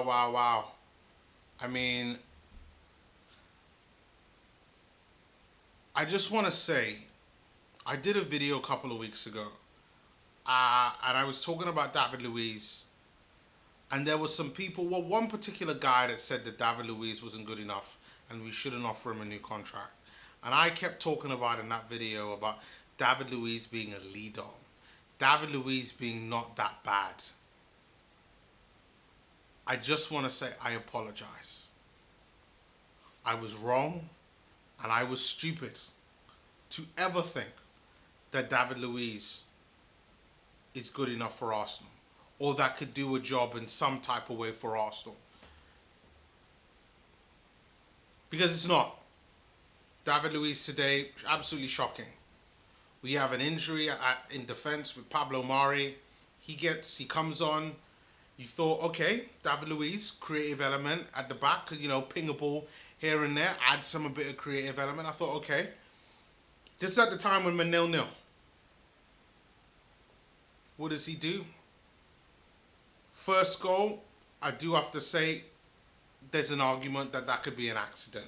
wow. I mean, I just want to say, I did a video a couple of weeks ago, and I was talking about David Luiz, and there was some people, well, one particular guy that said that David Luiz wasn't good enough, and we shouldn't offer him a new contract. And I kept talking about in that video about David Luiz being a leader, David Luiz being not that bad. I just want to say I apologize. I was wrong, and I was stupid to ever think that David Luiz is good enough for Arsenal, or that could do a job in some type of way for Arsenal. Because it's not. David Luiz today, absolutely shocking. We have an injury in defense with Pablo Mari. He comes on. You thought, okay, David Luiz, creative element at the back, ping a ball here and there, add a bit of creative element. I thought, okay. Just at the time when we're 0-0. What does he do? First goal, I do have to say, there's an argument that could be an accident.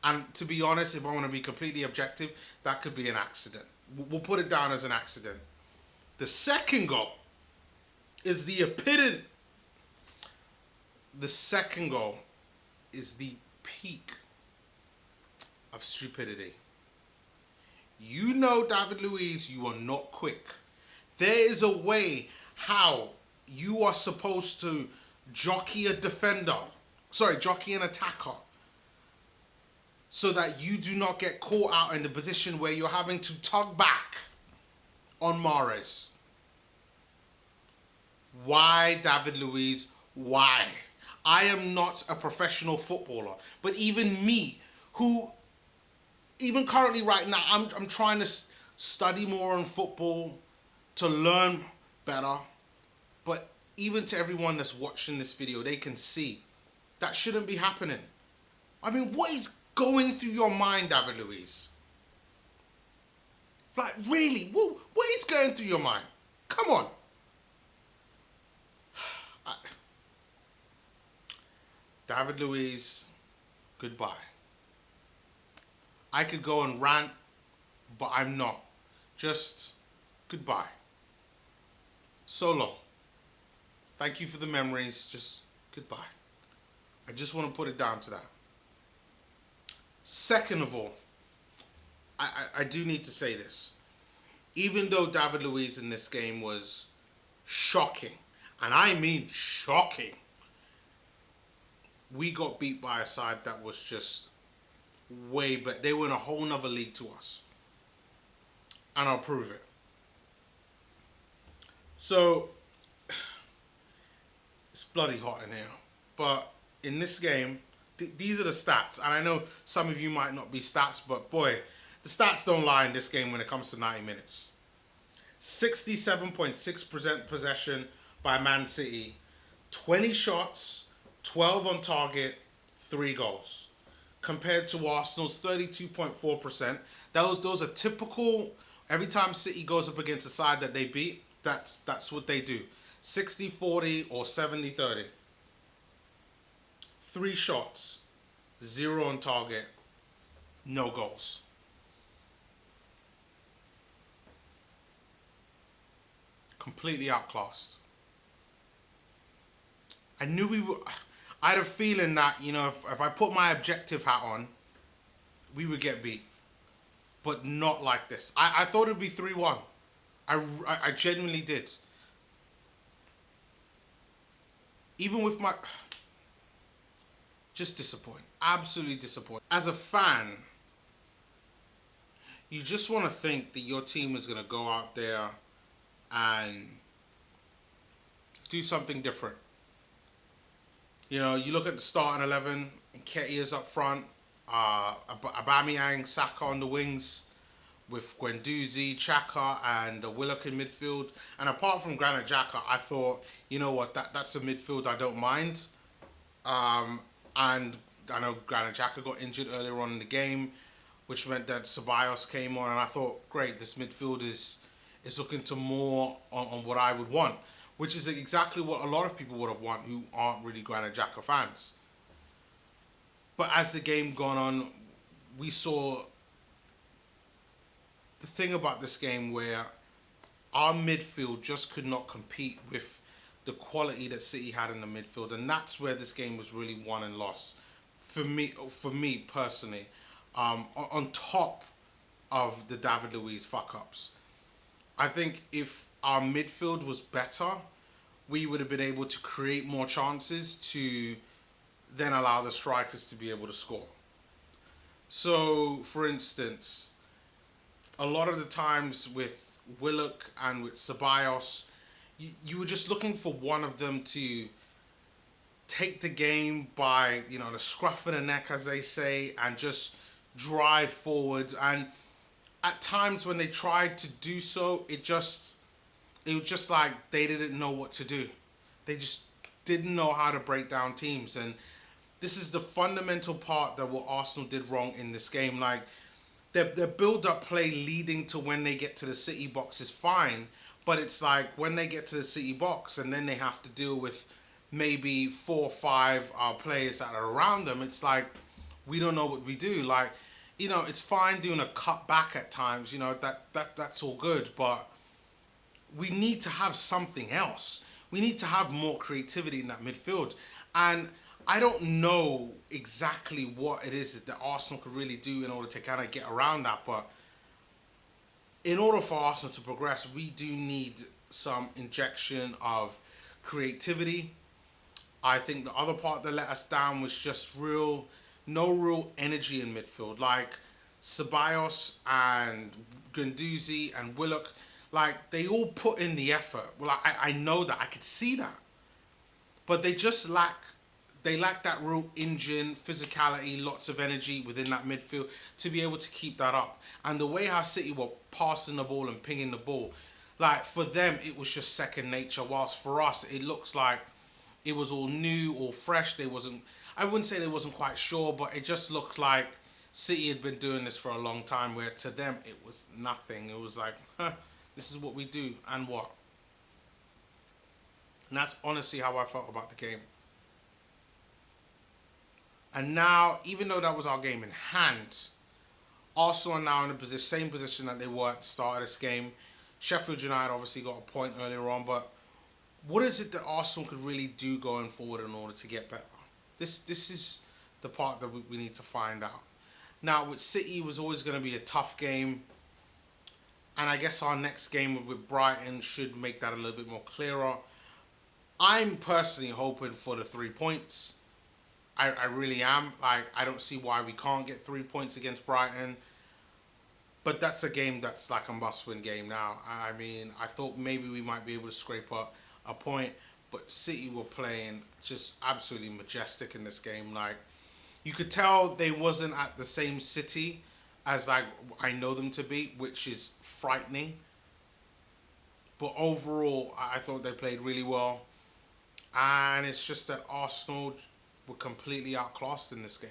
And to be honest, if I want to be completely objective, that could be an accident. We'll put it down as an accident. The second goal is the epitome. The second goal is the peak of stupidity. You know, David Luiz, you are not quick. There is a way how you are supposed to jockey an attacker, so that you do not get caught out in the position where you're having to tug back on Mahrez. Why, David Luiz? Why? I am not a professional footballer, but even me, who, even currently right now, I'm trying to study more on football, to learn better, but even to everyone that's watching this video, they can see that shouldn't be happening. I mean, what is going through your mind, David Luiz? Like, really? What is going through your mind? Come on. David Luiz, goodbye. I could go and rant, but I'm not. Just goodbye. So long. Thank you for the memories. Just goodbye. I just want to put it down to that. Second of all, I do need to say this. Even though David Luiz in this game was shocking, and I mean shocking, we got beat by a side that was just way better. They were in a whole nother league to us. And I'll prove it. So, it's bloody hot in here. But in this game, these are the stats. And I know some of you might not be stats, but boy, the stats don't lie in this game when it comes to 90 minutes. 67.6% possession by Man City. 20 shots, 12 on target, 3 goals. Compared to Arsenal's 32.4%. Those are typical. Every time City goes up against a side that they beat, that's what they do. 60-40 or 70-30. 3 shots, 0 on target, no goals. Completely outclassed. I knew we were. I had a feeling that, if I put my objective hat on, we would get beat. But not like this. I thought it would be 3-1. I genuinely did. Even with my... Just disappointed. Absolutely disappointed. As a fan, you just want to think that your team is going to go out there and do something different. You look at the starting 11, Nketiah's up front, Aubameyang, Saka on the wings, with Guendouzi, Xhaka, and Willock in midfield. And apart from Granit Xhaka, I thought, you know what, that's a midfield I don't mind. And I know Granit Xhaka got injured earlier on in the game, which meant that Ceballos came on, and I thought, great, this midfield is looking to more on what I would want. which is exactly what a lot of people would have wanted who aren't really Granit Xhaka fans. But as the game gone on, we saw the thing about this game where our midfield just could not compete with the quality that City had in the midfield, and that's where this game was really won and lost for me personally. On top of the David Luiz fuck ups, I think if our midfield was better, we would have been able to create more chances to then allow the strikers to be able to score. So, for instance, a lot of the times with Willock and with Ceballos, you were just looking for one of them to take the game by, the scruff of the neck, as they say, and just drive forward. And at times when they tried to do so, it was just like they didn't know what to do. They just didn't know how to break down teams. And this is the fundamental part that what Arsenal did wrong in this game. Like, their build-up play leading to when they get to the City box is fine, but it's like when they get to the City box and then they have to deal with maybe 4 or 5 players that are around them, it's like we don't know what we do. Like, it's fine doing a cut back at times, that's all good, but we need to have something else. We need to have more creativity in that midfield. And I don't know exactly what it is that Arsenal could really do in order to kind of get around that, but in order for Arsenal to progress, we do need some injection of creativity. I think the other part that let us down was just no real energy in midfield. Like Ceballos and Guendouzi and Willock, like they all put in the effort. Well, I know that, I could see that, but they just lack that real engine, physicality, lots of energy within that midfield to be able to keep that up. And the way how City were passing the ball and pinging the ball, like for them, it was just second nature. Whilst for us, it looks like it was all new, all fresh. I wouldn't say they wasn't quite sure, but it just looked like City had been doing this for a long time, where to them, it was nothing. It was like, this is what we do, and what? And that's honestly how I felt about the game. And now, even though that was our game in hand, Arsenal are now in the same position that they were at the start of this game. Sheffield United obviously got a point earlier on, but what is it that Arsenal could really do going forward in order to get better? This is the part that we need to find out. Now, with City, it was always going to be a tough game, and I guess our next game with Brighton should make that a little bit more clearer. I'm personally hoping for the 3 points. I really am. Like, I don't see why we can't get 3 points against Brighton. But that's a game that's like a must-win game now. I mean, I thought maybe we might be able to scrape a point, but City were playing just absolutely majestic in this game. Like, you could tell they wasn't at the same City as like I know them to be, which is frightening. But overall, I thought they played really well. And it's just that Arsenal were completely outclassed in this game.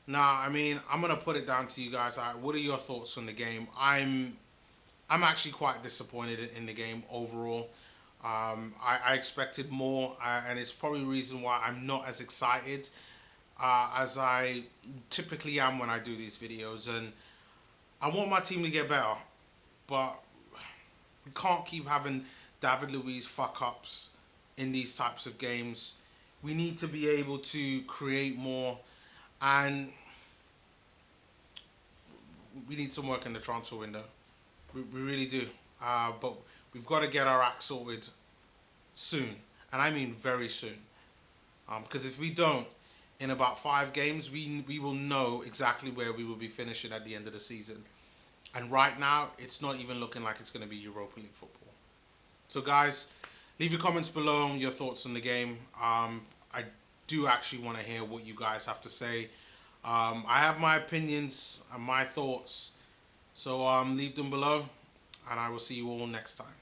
Now, I mean, I'm gonna put it down to you guys. What are your thoughts on the game? I'm actually quite disappointed in the game overall. I expected more, and it's probably the reason why I'm not as excited as I typically am when I do these videos. And I want my team to get better, but we can't keep having David Luiz fuck-ups in these types of games. We need to be able to create more, and we need some work in the transfer window. We really do. But we've got to get our act sorted soon, and I mean very soon. Because if we don't, in about 5 games, we will know exactly where we will be finishing at the end of the season. And right now, it's not even looking like it's going to be Europa League football. So guys, leave your comments below on your thoughts on the game. I do actually want to hear what you guys have to say. I have my opinions and my thoughts. So leave them below, and I will see you all next time.